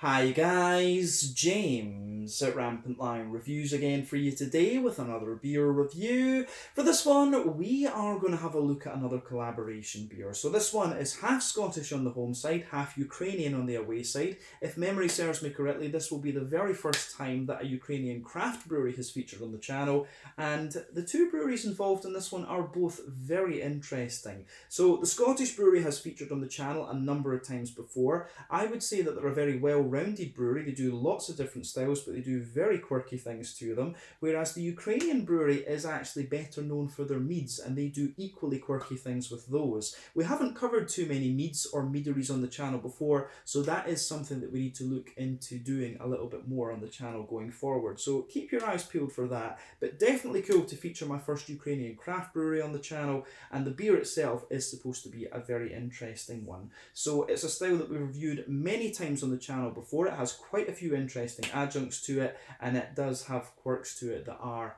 Hi guys, James at Rampant Lion Reviews again for you today with another beer review. For this one, we are going to have a look at another collaboration beer. So this one is half Scottish on the home side, half Ukrainian on the away side. If memory serves me correctly, this will be the very first time that a Ukrainian craft brewery has featured on the channel, and the two breweries involved in this one are both very interesting. So the Scottish brewery has featured on the channel a number of times before. I would say that they're a very well-rounded brewery. They do lots of different styles, but they do very quirky things to them, whereas the Ukrainian brewery is actually better known for their meads, and they do equally quirky things with those. We haven't covered too many meads or meaderies on the channel before, so that is something that we need to look into doing a little bit more on the channel going forward. So keep your eyes peeled for that, but definitely cool to feature my first Ukrainian craft brewery on the channel, and the beer itself is supposed to be a very interesting one. So it's a style that we've reviewed many times on the channel before. It has quite a few interesting adjuncts to it, and it does have quirks to it that are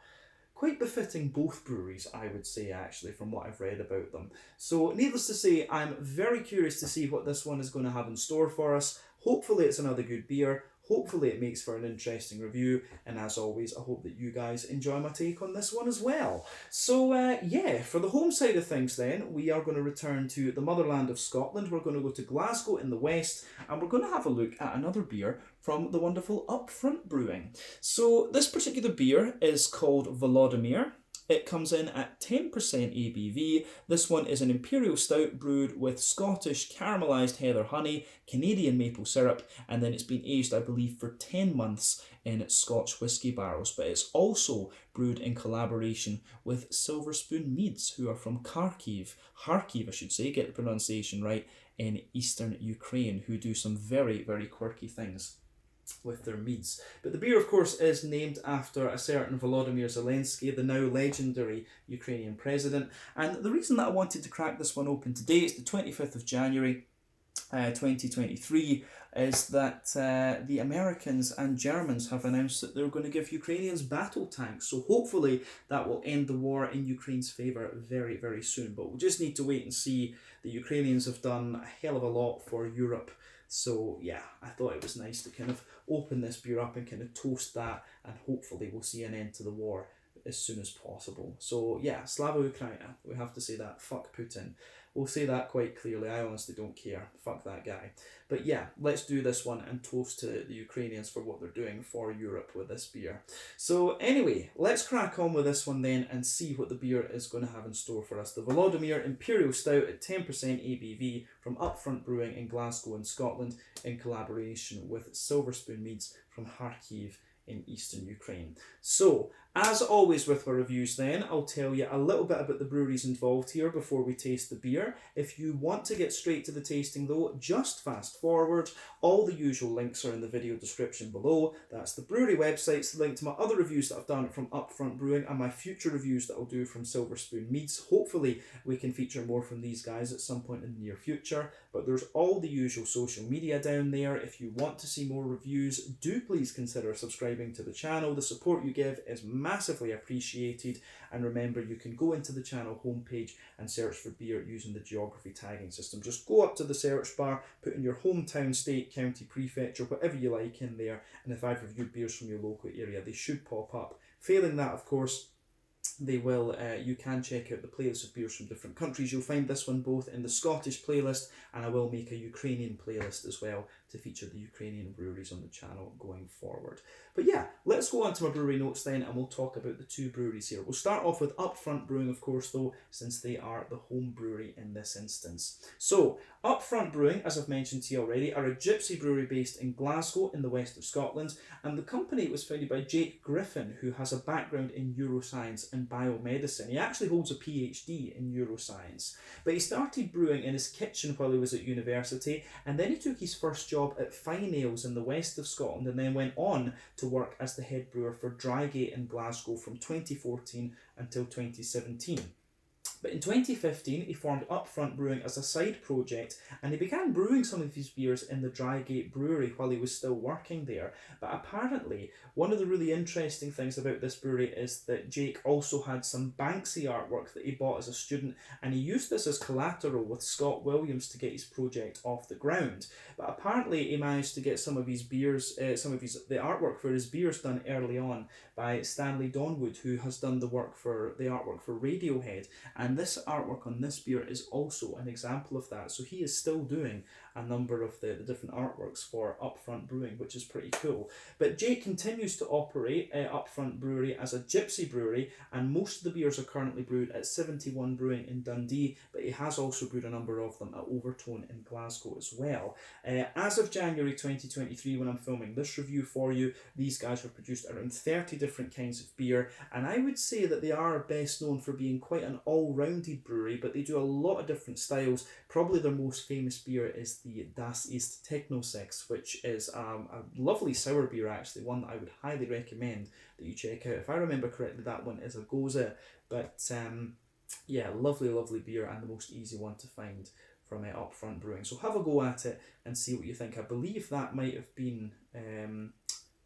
quite befitting both breweries, I would say, actually, from what I've read about them. So needless to say, I'm very curious to see what this one is going to have in store for us. Hopefully it's another good beer. Hopefully it makes for an interesting review, and as always, I hope that you guys enjoy my take on this one as well. So yeah, for the home side of things then, we are going to return to the motherland of Scotland. We're going to go to Glasgow in the west, and we're going to have a look at another beer from the wonderful Up Front Brewing. So this particular beer is called Volodymyr. It comes in at 10% ABV. This one is an Imperial Stout brewed with Scottish caramelised heather honey, Canadian maple syrup, and then it's been aged, I believe, for 10 months in Scotch Whisky Barrels. But it's also brewed in collaboration with Silver Spoon Meads, who are from Kharkiv, I should say, get the pronunciation right, in eastern Ukraine, who do some very, very quirky things with their meads. But the beer, of course, is named after a certain Volodymyr Zelensky, the now legendary Ukrainian president. And the reason that I wanted to crack this one open today, it's the 25th of January 2023, is that the Americans and Germans have announced that they're going to give Ukrainians battle tanks. So hopefully that will end the war in Ukraine's favour very, very soon. But we'll just need to wait and see. The Ukrainians have done a hell of a lot for Europe. So yeah, I thought it was nice to kind of open this beer up and kind of toast that, and hopefully we'll see an end to the war as soon as possible. So yeah, Slava Ukraina, we have to say that. Fuck Putin. We'll say that quite clearly. I honestly don't care. Fuck that guy. But yeah, let's do this one and toast to the Ukrainians for what they're doing for Europe with this beer. So anyway, let's crack on with this one then and see what the beer is going to have in store for us. The Volodymyr Imperial Stout at 10% ABV from Up Front Brewing in Glasgow in Scotland, in collaboration with Silver Spoon Meads from Kharkiv in eastern Ukraine. So, as always with our reviews then, I'll tell you a little bit about the breweries involved here before we taste the beer. If you want to get straight to the tasting though, just fast forward. All the usual links are in the video description below. That's the brewery websites, the link to my other reviews that I've done from Up Front Brewing, and my future reviews that I'll do from Silver Spoon Meads. Hopefully we can feature more from these guys at some point in the near future, but there's all the usual social media down there. If you want to see more reviews, do please consider subscribing to the channel. The support you give is massively appreciated, and remember, you can go into the channel homepage and search for beer using the geography tagging system. Just go up to the search bar, put in your hometown, state, county, prefecture, whatever you like in there, and if I've reviewed beers from your local area, they should pop up. Failing that, of course, they will. You can check out the playlist of beers from different countries. You'll find this one both in the Scottish playlist, and I will make a Ukrainian playlist as well to feature the Ukrainian breweries on the channel going forward. But yeah, let's go on to my brewery notes then, and we'll talk about the two breweries here. We'll start off with Up Front Brewing, of course, though, since they are the home brewery in this instance. So, Up Front Brewing, as I've mentioned to you already, are a gypsy brewery based in Glasgow in the west of Scotland, and the company was founded by Jake Griffin, who has a background in neuroscience and biomedicine. He actually holds a PhD in neuroscience, but he started brewing in his kitchen while he was at university, and then he took his first job at Fine Ales in the west of Scotland, and then went on to work as the head brewer for Drygate in Glasgow from 2014 until 2017. But in 2015, he formed Up Front Brewing as a side project, and he began brewing some of his beers in the Drygate Brewery while he was still working there. But apparently, one of the really interesting things about this brewery is that Jake also had some Banksy artwork that he bought as a student, and he used this as collateral with Scott Williams to get his project off the ground. But apparently, he managed to get some of his beers, the artwork for his beers done early on by Stanley Donwood, who has done the artwork for Radiohead. And this artwork on this beer is also an example of that. So he is still doing a number of the different artworks for Up Front Brewing, which is pretty cool. But Jake continues to operate Up Front Brewery as a gypsy brewery, and most of the beers are currently brewed at 71 Brewing in Dundee, but he has also brewed a number of them at Overtone in Glasgow as well. As of January 2023, when I'm filming this review for you, these guys have produced around 30 different kinds of beer, and I would say that they are best known for being quite an all-rounded brewery, but they do a lot of different styles. Probably their most famous beer is the Das Ist Techno 6, which is a lovely sour beer, actually, one that I would highly recommend that you check out. If I remember correctly, that one is a Gose, but yeah, lovely beer, and the most easy one to find from Up Front Brewing. So have a go at it and see what you think. I believe that might have been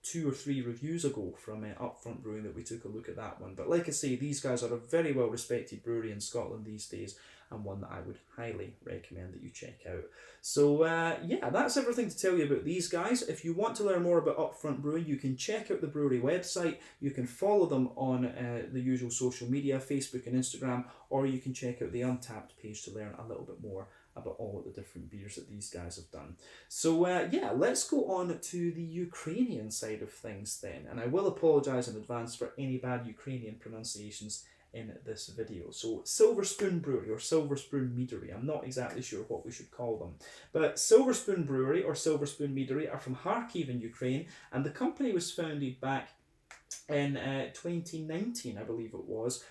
2 or 3 reviews ago from Up Front Brewing that we took a look at that one. But like I say, these guys are a very well respected brewery in Scotland these days, and one that I would highly recommend that you check out. So yeah, that's everything to tell you about these guys. If you want to learn more about Up Front Brewing, you can check out the brewery website, you can follow them on the usual social media, Facebook and Instagram, or you can check out the Untappd page to learn a little bit more about all of the different beers that these guys have done. So yeah, let's go on to the Ukrainian side of things then, and I will apologise in advance for any bad Ukrainian pronunciations in this video. So Silver Spoon Brewery, or Silver Spoon Meadery, I'm not exactly sure what we should call them, but Silver Spoon Brewery or Silver Spoon Meadery are from Kharkiv in Ukraine, and the company was founded back in 2019, I believe it was,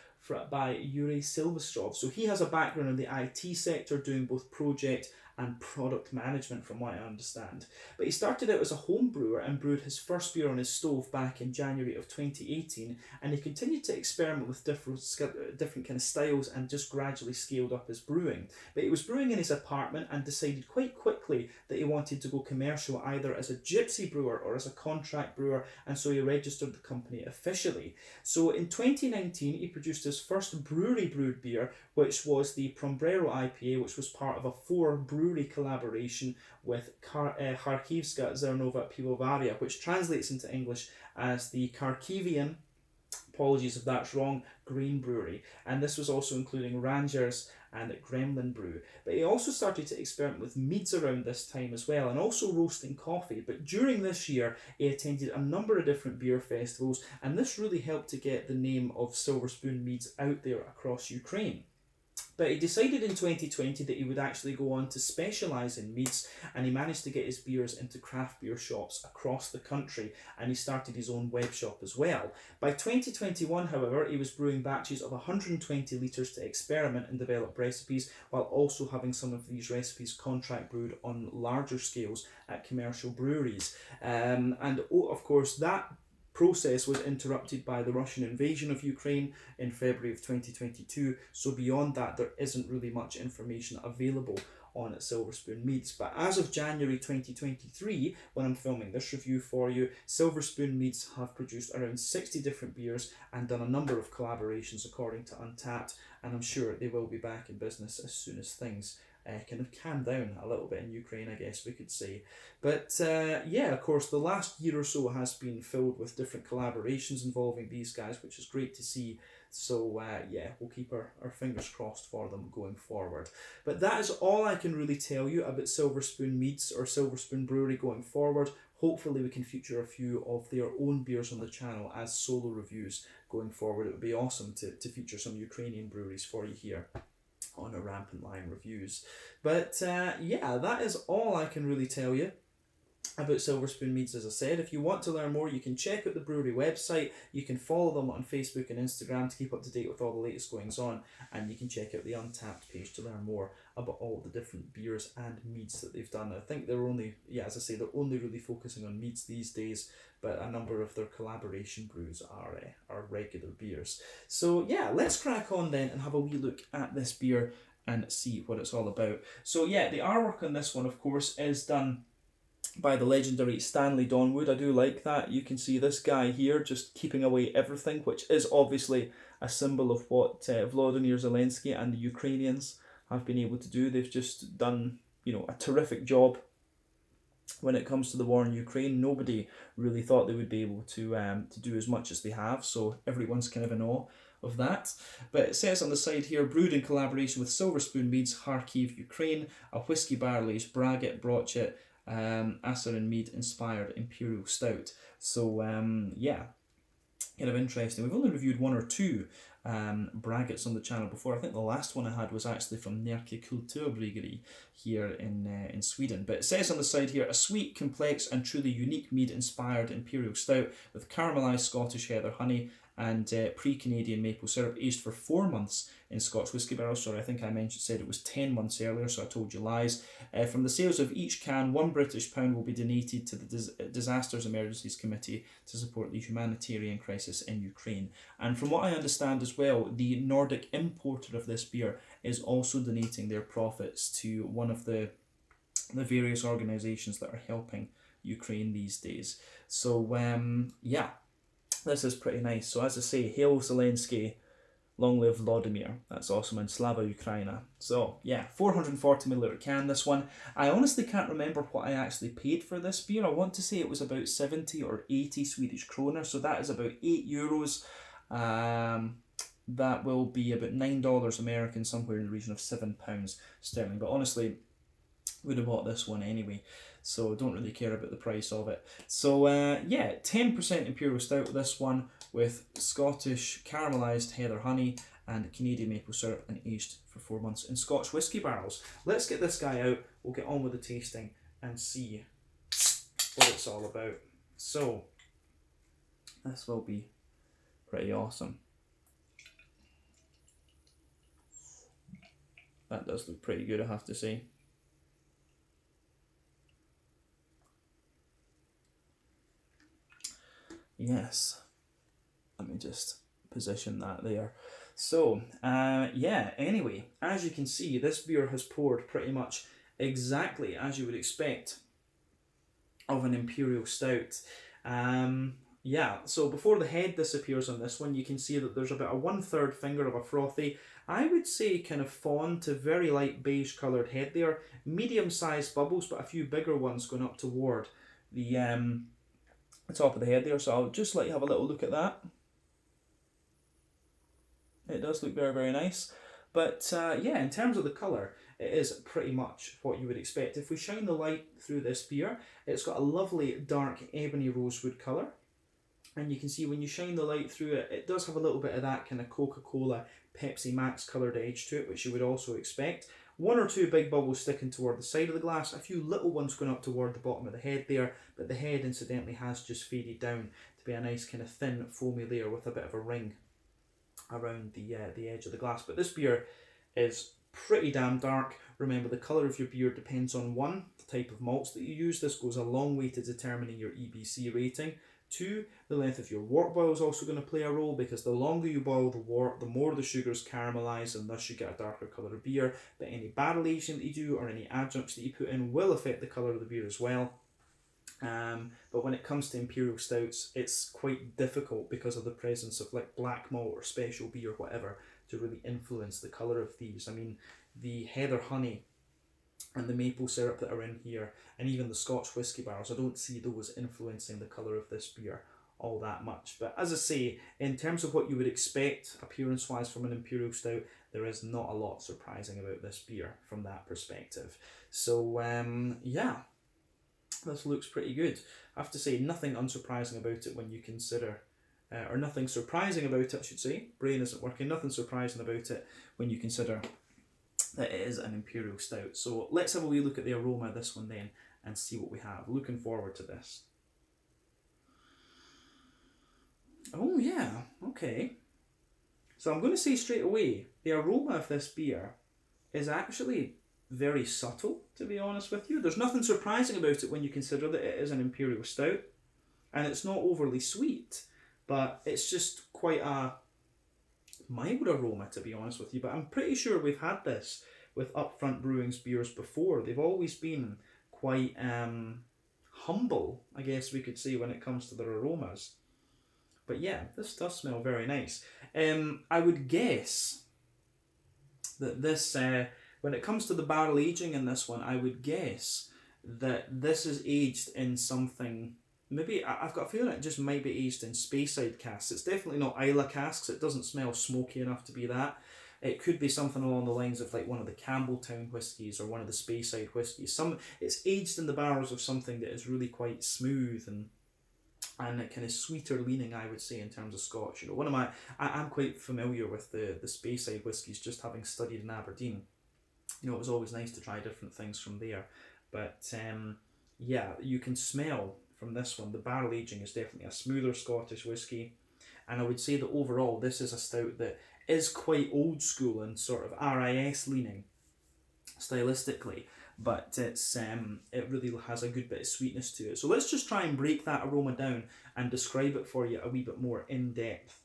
by Yuri Silvestrov. So he has a background in the IT sector, doing both project and product management from what I understand. But he started out as a home brewer and brewed his first beer on his stove back in January of 2018, and he continued to experiment with different kind of styles and just gradually scaled up his brewing. But he was brewing in his apartment and decided quite quickly that he wanted to go commercial, either as a gypsy brewer or as a contract brewer, and so he registered the company officially. So in 2019 he produced his first brewery brewed beer, which was the Prombrero IPA, which was part of a 4 brewery collaboration with Kharkivska Zernova Pivovaria, which translates into English as the Kharkivian, apologies if that's wrong, Grain Brewery. And this was also including Rangers and Gremlin Brew. But he also started to experiment with meads around this time as well, and also roasting coffee. But during this year, he attended a number of different beer festivals, and this really helped to get the name of Silver Spoon Meads out there across Ukraine. But he decided in 2020 that he would actually go on to specialise in meads, and he managed to get his beers into craft beer shops across the country, and he started his own web shop as well. By 2021, however, he was brewing batches of 120 litres to experiment and develop recipes, while also having some of these recipes contract brewed on larger scales at commercial breweries. And of course, that process was interrupted by the Russian invasion of Ukraine in February of 2022, so beyond that there isn't really much information available on Silver Spoon Meads. But as of January 2023, when I'm filming this review for you, Silver Spoon Meads have produced around 60 different beers and done a number of collaborations according to Untappd, and I'm sure they will be back in business as soon as things kind of calm down a little bit in Ukraine, I guess we could say. But yeah, of course, the last year or so has been filled with different collaborations involving these guys, which is great to see. So yeah, we'll keep our fingers crossed for them going forward. But that is all I can really tell you about Silver Spoon Meads or Silver Spoon Brewery going forward. Hopefully we can feature a few of their own beers on the channel as solo reviews going forward. It would be awesome to feature some Ukrainian breweries for you here on a Rampant Lion Reviews. But yeah, that is all I can really tell you about Silver Spoon Meads, as I said. If you want to learn more, you can check out the brewery website. You can follow them on Facebook and Instagram to keep up to date with all the latest goings on, and you can check out the Untappd page to learn more about all the different beers and meads that they've done. I think they're only, as I say, they're only really focusing on meads these days, but a number of their collaboration brews are regular beers. So yeah, let's crack on then and have a wee look at this beer and see what it's all about. So yeah, the artwork on this one, of course, is done by the legendary Stanley Donwood. I do like that. You can see this guy here just keeping away everything, which is obviously a symbol of what Volodymyr Zelensky and the Ukrainians have been able to do. They've just done, a terrific job when it comes to the war in Ukraine. Nobody really thought they would be able to do as much as they have, so everyone's kind of in awe of that. But it says on the side here, brewed in collaboration with Silver Spoon Meads, Kharkiv, Ukraine, a whiskey barrel-aged braggot, brochet, Acerin mead inspired Imperial Stout. So kind of interesting. We've only reviewed one or two braggots on the channel before. I think the last one I had was actually from Närke Kulturbryggeri here in Sweden. But it says on the side here, a sweet, complex and truly unique mead inspired Imperial Stout with caramelised Scottish heather honey and pre-Canadian maple syrup, aged for 4 months in Scotch Whisky Barrels. Sorry, I think I said it was 10 months earlier, so I told you lies. From the sales of each can, £1 British will be donated to the Disasters Emergencies Committee to support the humanitarian crisis in Ukraine. And from what I understand as well, the Nordic importer of this beer is also donating their profits to one of the various organisations that are helping Ukraine these days. So yeah, this is pretty nice. So as I say, hail Zelensky, long live Volodymyr. That's awesome, and Slava Ukraina. So yeah, 440ml can, this one. I honestly can't remember what I actually paid for this beer. I want to say it was about 70 or 80 Swedish kroner, so that is about €8. That will be about $9 American, somewhere in the region of £7 sterling. But honestly, would have bought this one anyway, so don't really care about the price of it. So yeah, 10% Imperial Stout with this one, with Scottish caramelised heather honey and Canadian maple syrup, and aged for 4 months in Scotch Whisky Barrels. Let's get this guy out, we'll get on with the tasting and see what it's all about. So this will be pretty awesome. That does look pretty good, I have to say. Yes, let me just position that there. So yeah, anyway, as you can see, this beer has poured pretty much exactly as you would expect of an Imperial Stout. Yeah, so before the head disappears on this one, you can see that there's about a 1/3 finger of a frothy, I would say kind of fawn to very light beige coloured head there. Medium-sized bubbles, but a few bigger ones going up toward the top of the head there. So I'll just let you have a little look at that. It does look very, very nice. But yeah, in terms of the colour, it is pretty much what you would expect. If we shine the light through this beer, it's got a lovely dark ebony rosewood colour. And you can see when you shine the light through it, it does have a little bit of that kind of Coca-Cola, Pepsi Max coloured edge to it, which you would also expect. 1 or 2 big bubbles sticking toward the side of the glass, a few little ones going up toward the bottom of the head there, but the head incidentally has just faded down to be a nice kind of thin foamy layer with a bit of a ring around the edge of the glass. But this beer is pretty damn dark. Remember, the colour of your beer depends on 1, the type of malts that you use. This goes a long way to determining your EBC rating. 2, the length of your wort boil is also going to play a role, because the longer you boil the wort, the more the sugars caramelise, and thus you get a darker colour of beer. But any barrel aging that you do or any adjuncts that you put in will affect the colour of the beer as well. But when it comes to Imperial Stouts, it's quite difficult because of the presence of like black malt or special beer or whatever to really influence the colour of these. I mean, the heather honey and the maple syrup that are in here, and even the Scotch Whisky Barrels, I don't see those influencing the colour of this beer all that much. But as I say, in terms of what you would expect appearance wise from an Imperial Stout, there is not a lot surprising about this beer from that perspective. So yeah, this looks pretty good. I have to say, nothing unsurprising about it when you consider, or nothing surprising about it I should say, brain isn't working, nothing surprising about it when you consider that it is an Imperial Stout. So let's have a wee look at the aroma of this one then and see what we have. Looking forward to this. Oh yeah, okay. So I'm going to say straight away, the aroma of this beer is actually very subtle, to be honest with you. There's nothing surprising about it when you consider that it is an Imperial Stout, and it's not overly sweet, but it's just quite a mild aroma, to be honest with you. But I'm pretty sure we've had this with Up Front Brewing's beers before. They've always been quite humble, I guess we could say, when it comes to their aromas. But yeah, this does smell very nice. I would guess that this, when it comes to the barrel aging in this one, I would guess that this is aged in something, maybe, I've got a feeling it just might be aged in Speyside casks. It's definitely not Isla casks. It doesn't smell smoky enough to be that. It could be something along the lines of like one of the Campbelltown whiskies or one of the Speyside whiskies. It's aged in the barrels of something that is really quite smooth and kind of sweeter leaning, I would say, in terms of Scotch. You know, I'm quite familiar with the Speyside whiskies, just having studied in Aberdeen. You know, it was always nice to try different things from there. But yeah, you can smell from this one, the barrel aging is definitely a smoother Scottish whisky. And I would say that overall, this is a stout that is quite old school and sort of RIS leaning stylistically, but it really has a good bit of sweetness to it. So let's just try and break that aroma down and describe it for you a wee bit more in depth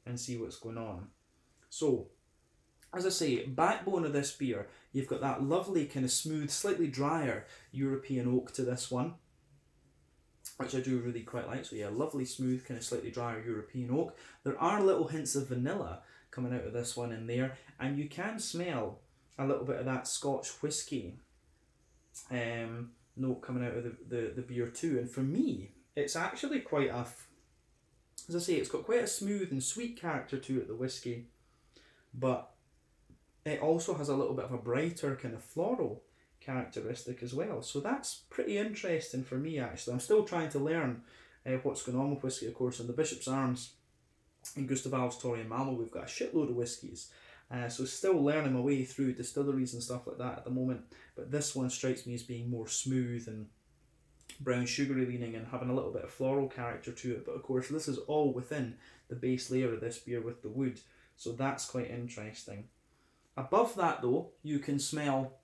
and see what's going on. So, as I say, backbone of this beer, you've got that lovely kind of smooth, slightly drier European oak to this one, which I do really quite like. So yeah, lovely smooth, kind of slightly drier European oak. There are little hints of vanilla coming out of this one in there, and you can smell a little bit of that Scotch whisky note coming out of the beer too. And for me, it's actually quite a, as I say, it's got quite a smooth and sweet character to it, the whisky, but it also has a little bit of a brighter kind of floral characteristic as well. So that's pretty interesting for me, actually. I'm still trying to learn what's going on with whisky, of course. In the Bishop's Arms, in Gustav Adolph's Torrey and Malmo, we've got a shitload of whiskies. So still learning my way through distilleries and stuff like that at the moment. But this one strikes me as being more smooth and brown sugary leaning and having a little bit of floral character to it. But of course, this is all within the base layer of this beer with the wood. So that's quite interesting. Above that though, you can smell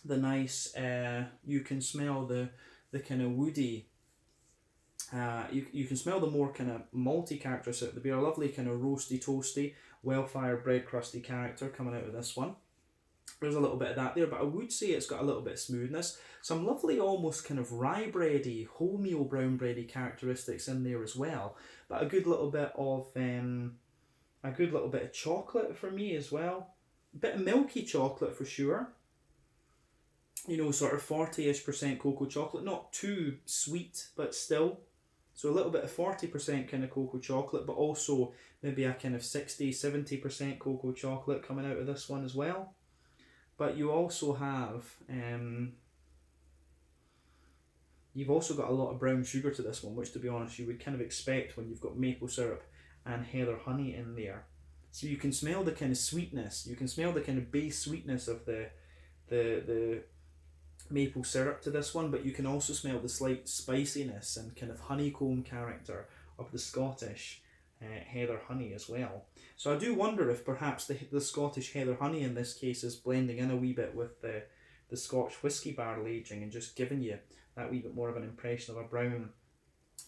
the nice, you can smell the kind of woody, you can smell the more kind of malty characteristics of the beer, a lovely kind of roasty, toasty, well-fired bread crusty character coming out of this one. There's a little bit of that there, but I would say it's got a little bit of smoothness. Some lovely almost kind of rye bready, wholemeal brown bready characteristics in there as well. But a good little bit of chocolate for me as well. A bit of milky chocolate for sure. You know, sort of 40-ish% cocoa chocolate, not too sweet, but still. So a little bit of 40% kind of cocoa chocolate, but also maybe a kind of 60-70% cocoa chocolate coming out of this one as well. But you also have, you've also got a lot of brown sugar to this one, which to be honest you would kind of expect when you've got maple syrup and heather honey in there. So you can smell the kind of sweetness, you can smell the kind of base sweetness of the maple syrup to this one, but you can also smell the slight spiciness and kind of honeycomb character of the Scottish heather honey as well. So I do wonder if perhaps the Scottish heather honey in this case is blending in a wee bit with the Scotch whisky barrel aging and just giving you that wee bit more of an impression of a brown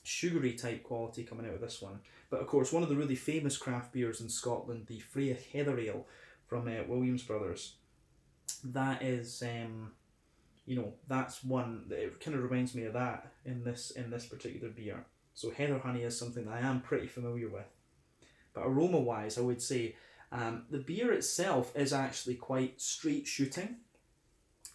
sugary type quality coming out of this one. But of course, one of the really famous craft beers in Scotland, the Freya Heather Ale from Williams Brothers, that is you know, that's one that it kind of reminds me of that in this particular beer. So heather honey is something that I am pretty familiar with. But aroma wise, I would say the beer itself is actually quite straight shooting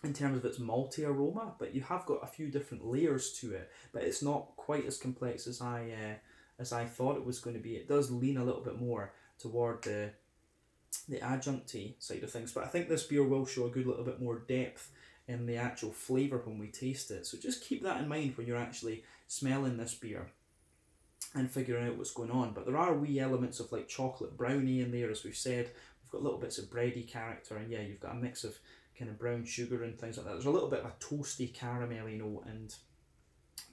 in terms of its malty aroma, but you have got a few different layers to it, but it's not quite as complex as I thought it was going to be. It does lean a little bit more toward the adjuncty side of things, but I think this beer will show a good little bit more depth in the actual flavour when we taste it. So just keep that in mind when you're actually smelling this beer and figuring out what's going on. But there are wee elements of like chocolate brownie in there, as we've said. We've got little bits of bready character, and yeah, you've got a mix of kind of brown sugar and things like that. There's a little bit of a toasty caramelly note and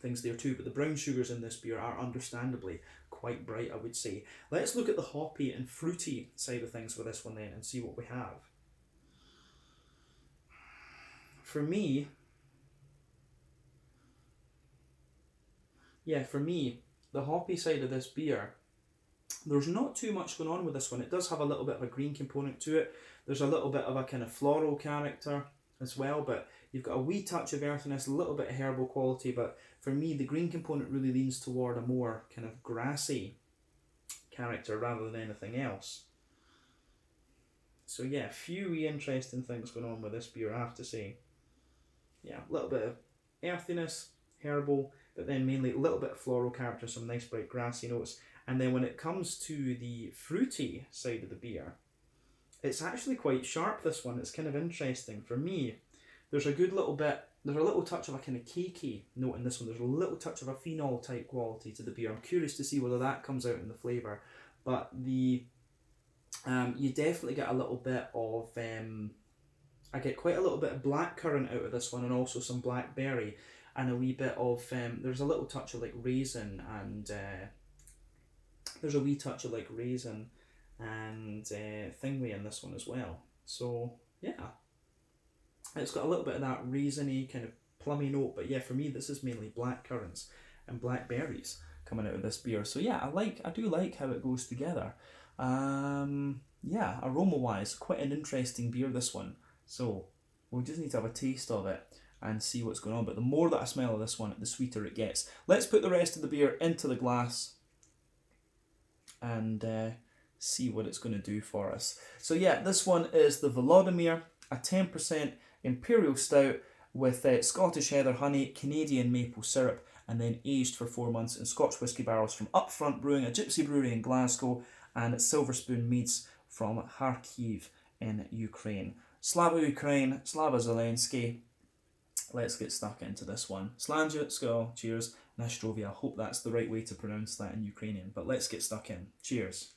things there too, but the brown sugars in this beer are understandably quite bright, I would say. Let's look at the hoppy and fruity side of things with this one then and see what we have. For me, the hoppy side of this beer, there's not too much going on with this one. It does have a little bit of a green component to it. There's a little bit of a kind of floral character as well, but you've got a wee touch of earthiness, a little bit of herbal quality, but for me the green component really leans toward a more kind of grassy character rather than anything else. So yeah, few wee interesting things going on with this beer, I have to say. Yeah, a little bit of earthiness, herbal, but then mainly a little bit of floral character, some nice bright grassy notes. And then when it comes to the fruity side of the beer, it's actually quite sharp, this one. It's kind of interesting. For me, there's a little touch of a kind of cakey note in this one. There's a little touch of a phenol type quality to the beer. I'm curious to see whether that comes out in the flavour. But you definitely get a little bit of, I get quite a little bit of blackcurrant out of this one, and also some blackberry, and a wee bit of, there's a little touch of like raisin and, thingway in this one as well. So yeah, it's got a little bit of that raisiny kind of plummy note, but yeah, for me this is mainly blackcurrants and blackberries coming out of this beer. So yeah, I do like how it goes together. Yeah, aroma wise, quite an interesting beer, this one. So we'll just need to have a taste of it and see what's going on. But the more that I smell of this one, the sweeter it gets. Let's put the rest of the beer into the glass and see what it's going to do for us. So yeah, this one is the Volodymyr, a 10% Imperial Stout with Scottish heather honey, Canadian maple syrup, and then aged for 4 months in Scotch Whisky Barrels from Up Front Brewing, a gypsy brewery in Glasgow, and Silver Spoon Meads from Kharkiv in Ukraine. Slava Ukraine, Slava Zelensky. Let's get stuck into this one. Slanja, Skol, cheers, Nastrovia. I hope that's the right way to pronounce that in Ukrainian, but let's get stuck in. Cheers.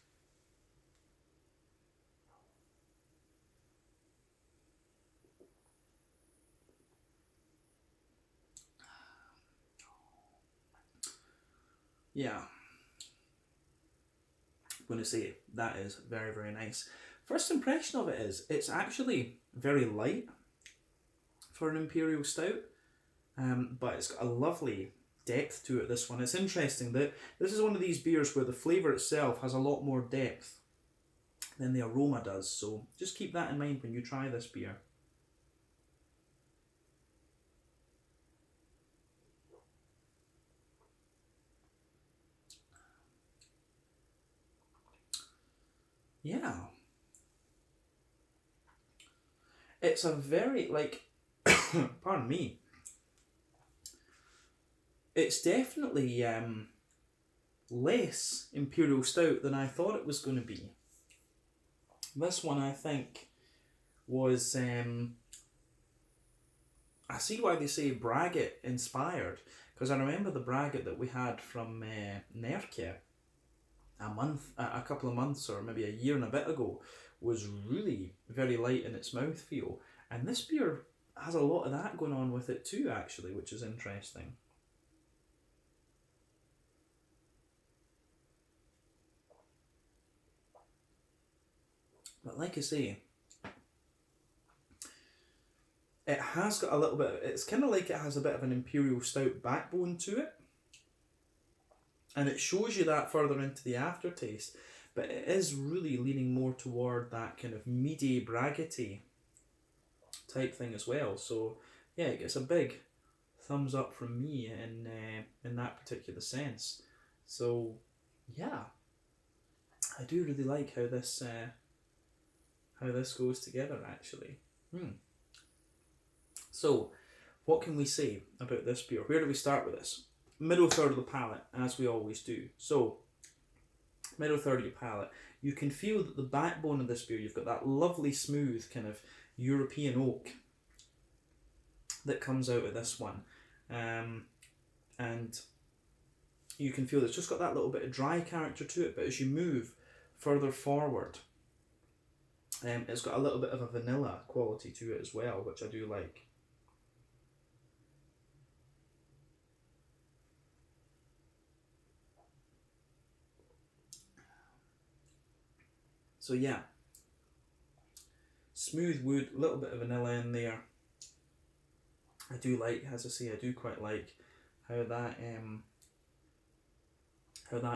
Yeah, I'm going to say that is very, very nice. First impression of it is, it's actually very light for an Imperial Stout, but it's got a lovely depth to it, this one. It's interesting that this is one of these beers where the flavour itself has a lot more depth than the aroma does, so just keep that in mind when you try this beer. Yeah. It's a very, like, pardon me, it's definitely less Imperial Stout than I thought it was going to be. This one, I think, was, I see why they say braggot inspired, because I remember the braggot that we had from Nerke a couple of months or maybe a year and a bit ago was really very light in its mouthfeel, and this beer has a lot of that going on with it too, actually, which is interesting. But like I say, it has got a little bit, it's kind of like it has a bit of an Imperial Stout backbone to it, and it shows you that further into the aftertaste, but it is really leaning more toward that kind of meaty, braggoty type thing as well. So yeah, it gets a big thumbs up from me in that particular sense. So yeah, I do really like how this goes together, actually. So what can we say about this beer? Where do we start with this? Middle third of the palate, as we always do. So, middle third of your palate, you can feel that the backbone of this beer, you've got that lovely smooth kind of European oak that comes out of this one. And you can feel it's just got that little bit of dry character to it, but as you move further forward, It's got a little bit of a vanilla quality to it as well, which I do like. So yeah, smooth wood, a little bit of vanilla in there. I do like, as I say, I do quite like how that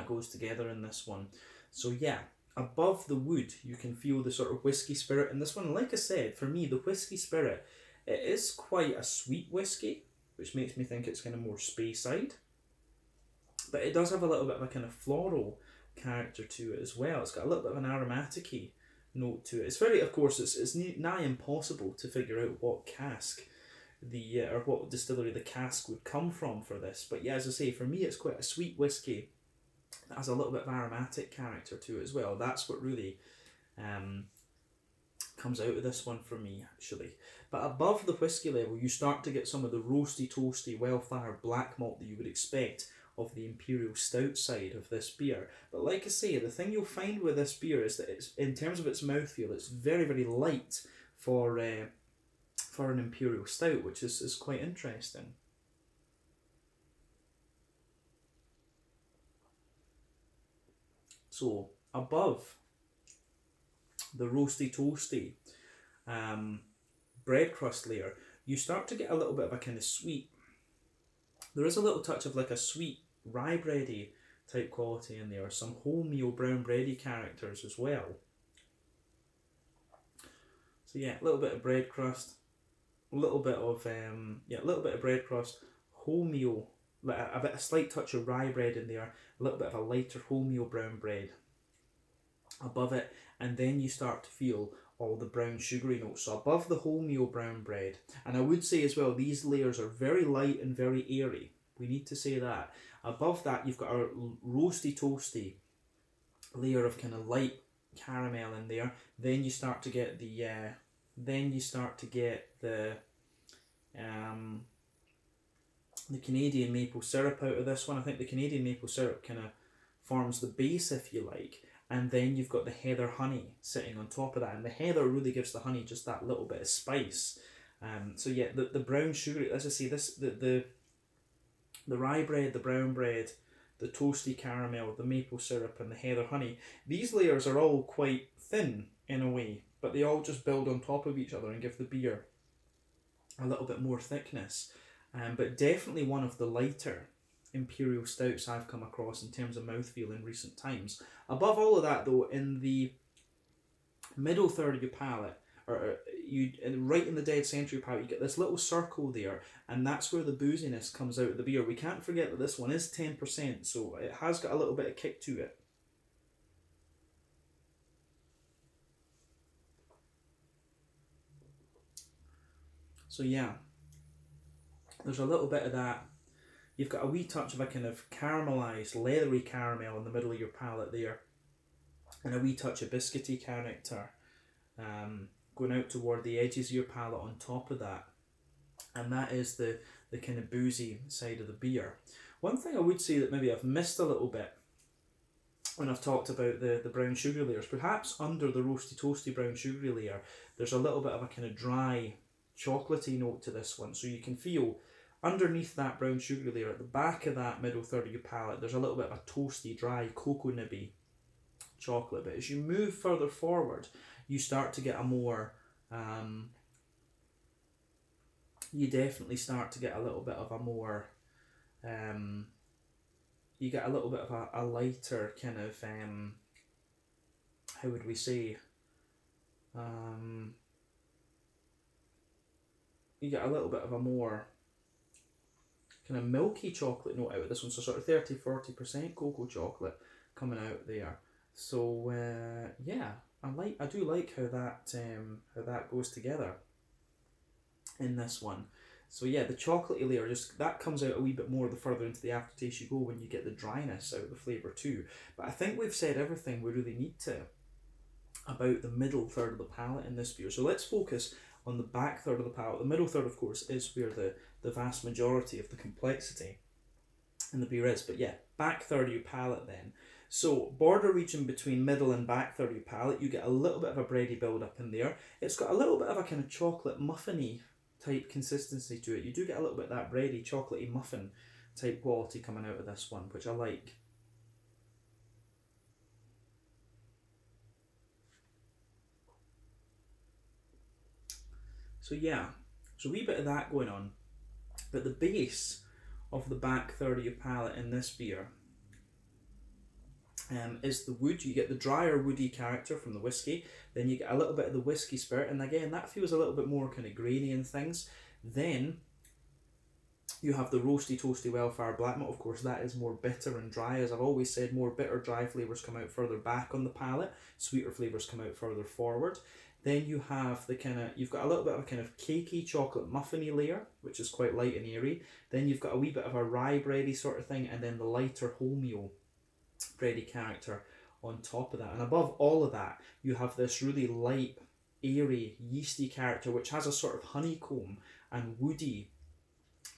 goes together in this one. So yeah, above the wood you can feel the sort of whiskey spirit in this one. Like I said, for me the whiskey spirit, it is quite a sweet whiskey, which makes me think it's kind of more Speyside, but it does have a little bit of a kind of floral character to it as well. It's got a little bit of an aromatic-y note to it. It's very, of course, it's nigh impossible to figure out what cask or what distillery the cask would come from for this, but yeah, as I say, for me it's quite a sweet whiskey that has a little bit of aromatic character to it as well. That's what really comes out of this one for me, actually. But above the whiskey level, you start to get some of the roasty, toasty, well-fired black malt that you would expect of the Imperial Stout side of this beer. But like I say, the thing you'll find with this beer is that it's, in terms of its mouthfeel, it's very, very light for an Imperial Stout, which is quite interesting. So above the roasty toasty bread crust layer, you start to get a little bit of a kind of sweet. There is a little touch of like a sweet rye bready type quality in there, some wholemeal brown bready characters as well. So yeah, a little bit of bread crust, a little bit of bread crust, wholemeal, like a slight touch of rye bread in there, a little bit of a lighter wholemeal brown bread above it, and then you start to feel all the brown sugary notes. So above the wholemeal brown bread, and I would say as well, these layers are very light and very airy. We need to say that. Above that, you've got a roasty toasty layer of kind of light caramel in there. Then you start to get the Canadian maple syrup out of this one. I think the Canadian maple syrup kind of forms the base, if you like, and then you've got the heather honey sitting on top of that, and the heather really gives the honey just that little bit of spice. So yeah, the brown sugar, as I say, the rye bread, the brown bread, the toasty caramel, the maple syrup, and the heather honey, these layers are all quite thin in a way, but they all just build on top of each other and give the beer a little bit more thickness. But definitely one of the lighter Imperial Stouts I've come across in terms of mouthfeel in recent times. Above all of that though, in the middle third of your palate, right in the dead centre of your palate, you get this little circle there, and that's where the booziness comes out of the beer. We can't forget that this one is 10%, so it has got a little bit of kick to it. So yeah, there's a little bit of that. You've got a wee touch of a kind of caramelised, leathery caramel in the middle of your palate there, and a wee touch of biscuity character going out toward the edges of your palate on top of that. And that is the kind of boozy side of the beer. One thing I would say that maybe I've missed a little bit when I've talked about the brown sugar layers, perhaps under the roasty toasty brown sugary layer, there's a little bit of a kind of dry chocolatey note to this one. So you can feel underneath that brown sugar layer, at the back of that middle third of your palate, there's a little bit of a toasty, dry, cocoa nibby chocolate. But as you move further forward, you start to get a more you definitely start to get a little bit of a more you get a little bit of a lighter kind of how would we say, you get a little bit of a more kind of milky chocolate note out of this one, so sort of 30-40% cocoa chocolate coming out there. So yeah, I do like how that goes together in this one. So yeah, the chocolatey layer, just that comes out a wee bit more the further into the aftertaste you go, when you get the dryness out of the flavour too. But I think we've said everything we really need to about the middle third of the palate in this beer. So let's focus on the back third of the palate. The middle third, of course, is where the vast majority of the complexity in the beer is. But yeah, back third of your palate then. So border region between middle and back third of your palate, you get a little bit of a bready build up in there. It's got a little bit of a kind of chocolate muffiny type consistency to it. You do get a little bit of that bready, chocolatey muffin type quality coming out of this one, which I like. So yeah, there's a wee bit of that going on. But the base of the back third of your palate in this beer is the wood. You get the drier woody character from the whiskey, then you get a little bit of the whiskey spirit, and again that feels a little bit more kind of grainy and things. Then you have the roasty toasty wildfire black malt. Of course that is more bitter and dry. As I've always said, more bitter dry flavours come out further back on the palate, sweeter flavours come out further forward. Then you have the kind of, you've got a little bit of a kind of cakey chocolate muffiny layer, which is quite light and airy. Then you've got a wee bit of a rye bready sort of thing, and then the lighter wholemeal bready character on top of that. And above all of that, you have this really light, airy, yeasty character, which has a sort of honeycomb and woody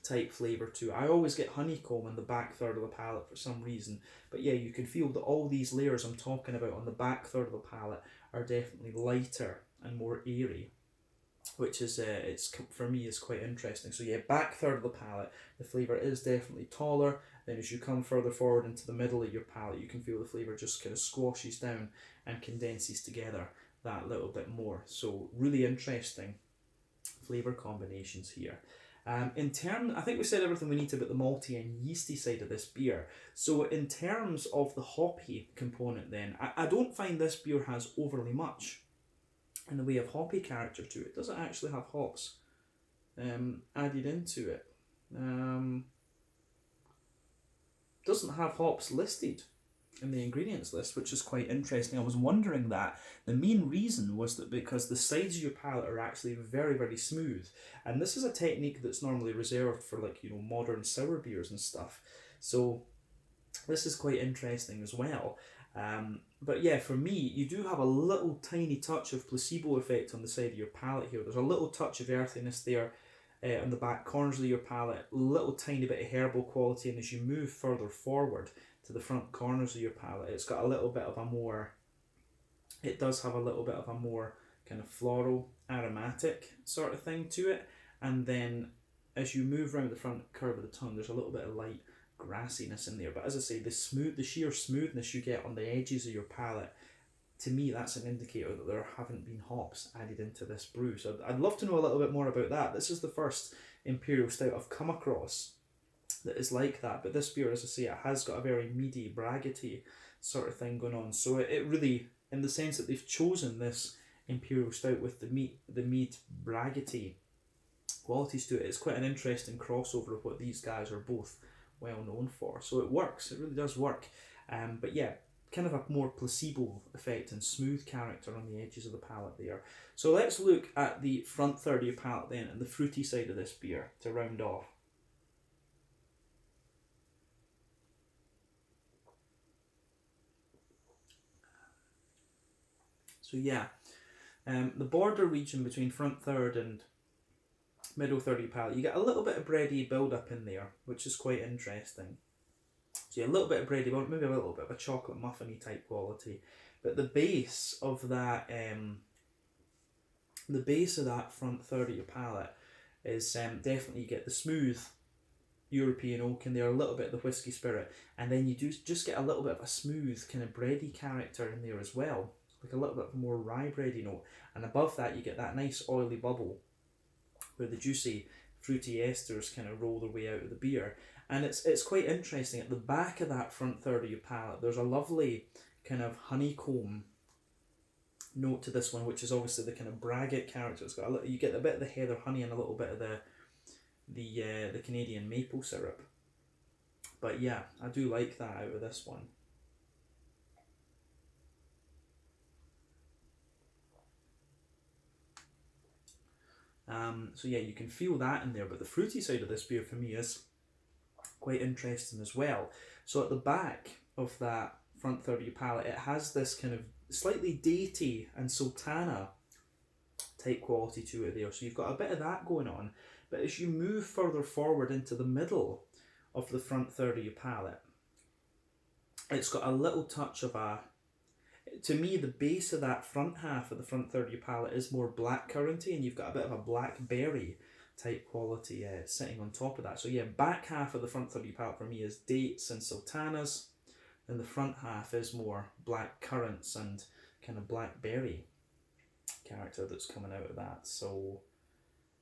type flavour to it. I always get honeycomb in the back third of the palate for some reason. But yeah, you can feel that all these layers I'm talking about on the back third of the palate are definitely lighter and more airy, which is it's for me is quite interesting. So yeah, back third of the palate, the flavour is definitely taller. Then as you come further forward into the middle of your palate, you can feel the flavour just kind of squashes down and condenses together that little bit more. So really interesting flavour combinations here. In terms, I think we said everything we need to about the malty and yeasty side of this beer. So in terms of the hoppy component then, I don't find this beer has overly much in the way of hoppy character to it. It doesn't actually have hops added into it. Doesn't have hops listed in the ingredients list, which is quite interesting. I was wondering that. The main reason was that because the sides of your palate are actually very, very smooth. And this is a technique that's normally reserved for, like, you know, modern sour beers and stuff. So this is quite interesting as well. But yeah, for me, you do have a little tiny touch of placebo effect on the side of your palate here. There's a little touch of earthiness there on the back corners of your palate, little tiny bit of herbal quality, and as you move further forward to the front corners of your palate, it's got a little bit of a more, it does have a little bit of a more kind of floral, aromatic sort of thing to it. And then as you move around the front curve of the tongue, there's a little bit of light grassiness in there. But as I say, the sheer smoothness you get on the edges of your palate, to me that's an indicator that there haven't been hops added into this brew. So I'd love to know a little bit more about that. This is the first Imperial Stout I've come across that is like that, but this beer, as I say, it has got a very meaty, braggoty sort of thing going on. So it really, in the sense that they've chosen this Imperial Stout with the mead braggoty qualities to it, it's quite an interesting crossover of what these guys are both well known for. So it works, it really does work. But yeah, kind of a more placebo effect and smooth character on the edges of the palate there. So let's look at the front third of your palate then, and the fruity side of this beer to round off. So yeah, the border region between front third and middle third of your palate, you get a little bit of bready build up in there, which is quite interesting. So yeah, a little bit of bready, maybe a little bit of a chocolate muffiny type quality, but the base of that, front third of your palate is definitely, you get the smooth European oak in there, a little bit of the whiskey spirit, and then you do just get a little bit of a smooth kind of bready character in there as well, like a little bit more rye bready note, and above that you get that nice oily bubble where the juicy fruity esters kind of roll their way out of the beer. And it's quite interesting, at the back of that front third of your palate there's a lovely kind of honeycomb note to this one, which is obviously the kind of braggot character. It's got a little, you get a bit of the heather honey and a little bit of the Canadian maple syrup. But yeah, I do like that out of this one. So yeah, you can feel that in there, but the fruity side of this beer for me is quite interesting as well. So at the back of that front third of your palate, it has this kind of slightly datey and sultana type quality to it there. So you've got a bit of that going on, but as you move further forward into the middle of the front third of your palate, It's got a little touch of a, to me, the base of that front half of the front third of your palate is more blackcurranty, and you've got a bit of a blackberry type quality sitting on top of that. So yeah, back half of the front third of your palate for me is dates and sultanas, and the front half is more black currants and kind of blackberry character that's coming out of that. So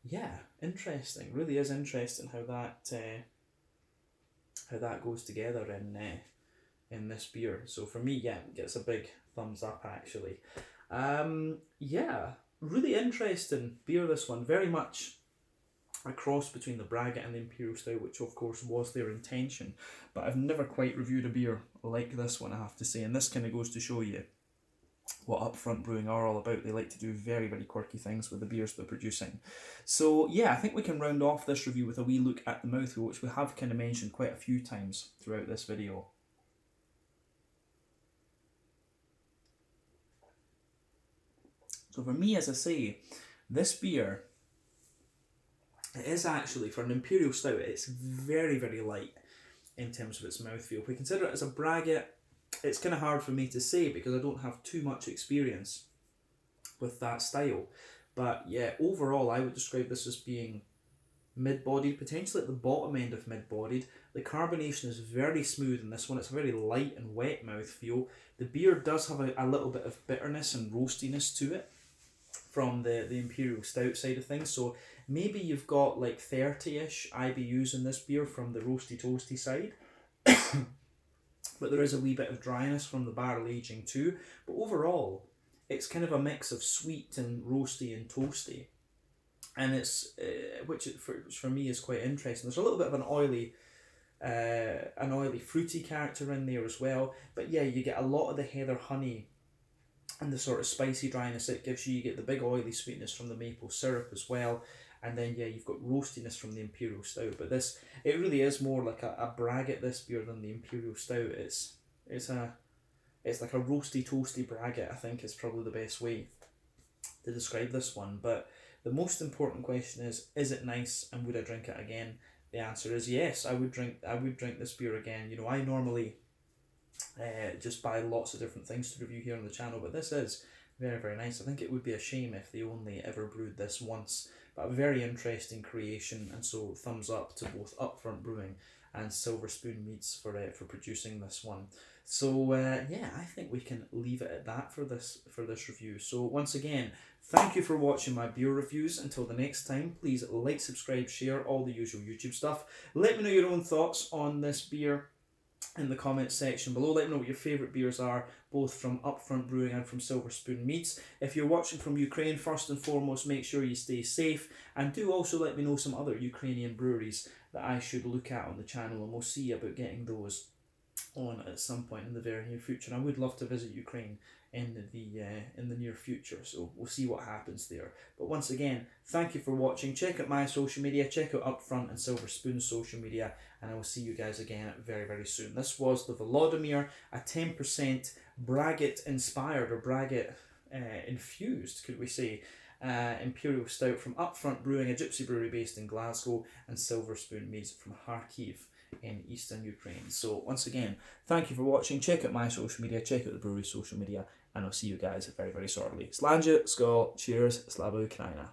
yeah, interesting. Really is interesting how that goes together in this beer. So for me, yeah, it gets a big thumbs up actually. Yeah, really interesting beer, this one. Very much a cross between the Braggot and the Imperial Stout, which of course was their intention. But I've never quite reviewed a beer like this one, I have to say. And this kind of goes to show you what Up Front Brewing are all about. They like to do very, very quirky things with the beers they're producing. So yeah, I think we can round off this review with a wee look at the mouthfeel, which we have kind of mentioned quite a few times throughout this video. So for me, as I say, this beer, it is actually, for an Imperial Stout, it's very, very light in terms of its mouthfeel. If we consider it as a Braggot, it's kind of hard for me to say because I don't have too much experience with that style. But yeah, overall, I would describe this as being mid-bodied, potentially at the bottom end of mid-bodied. The carbonation is very smooth in this one. It's a very light and wet mouthfeel. The beer does have a little bit of bitterness and roastiness to it from the Imperial Stout side of things. So maybe you've got like 30-ish IBUs in this beer from the roasty toasty side. But there is a wee bit of dryness from the barrel aging too. But overall, it's kind of a mix of sweet and roasty and toasty. And it's, which for me is quite interesting. There's a little bit of an oily fruity character in there as well. But yeah, you get a lot of the heather honey and the sort of spicy dryness it gives you. You get the big oily sweetness from the maple syrup as well. And then yeah, you've got roastiness from the Imperial Stout. But this, it really is more like a Braggot, this beer, than the Imperial Stout. It's like a roasty toasty Braggot, I think is probably the best way to describe this one. But the most important question is it nice and would I drink it again? The answer is yes, I would drink this beer again. You know, I normally just buy lots of different things to review here on the channel, but this is very, very nice. I think it would be a shame if they only ever brewed this once, but a very interesting creation, and so thumbs up to both Up Front Brewing and Silver Spoon Meats for producing this one. So yeah, I think we can leave it at that for this review. So once again, thank you for watching my beer reviews. Until the next time, please like, subscribe, share, all the usual YouTube stuff. Let me know your own thoughts on this beer in the comments section below. Let me know what your favourite beers are, both from Up Front Brewing and from Silver Spoon Meats. If you're watching from Ukraine, first and foremost, make sure you stay safe, and do also let me know some other Ukrainian breweries that I should look at on the channel, and we'll see about getting those on at some point in the very near future. And I would love to visit Ukraine in the near future, so we'll see what happens there. But once again, thank you for watching. Check out my social media, check out Up Front and Silver Spoon's social media, and I will see you guys again very, very soon. This was the Volodymyr, a 10% Braggot inspired, or Braggot infused, could we say, Imperial Stout from Up Front Brewing, a gypsy brewery based in Glasgow, and Silver Spoon Meats from Kharkiv in eastern Ukraine. So once again, thank you for watching. Check out my social media, check out the brewery's social media, and I'll see you guys very, very shortly. Slanja, skål, cheers, slava Ukraina.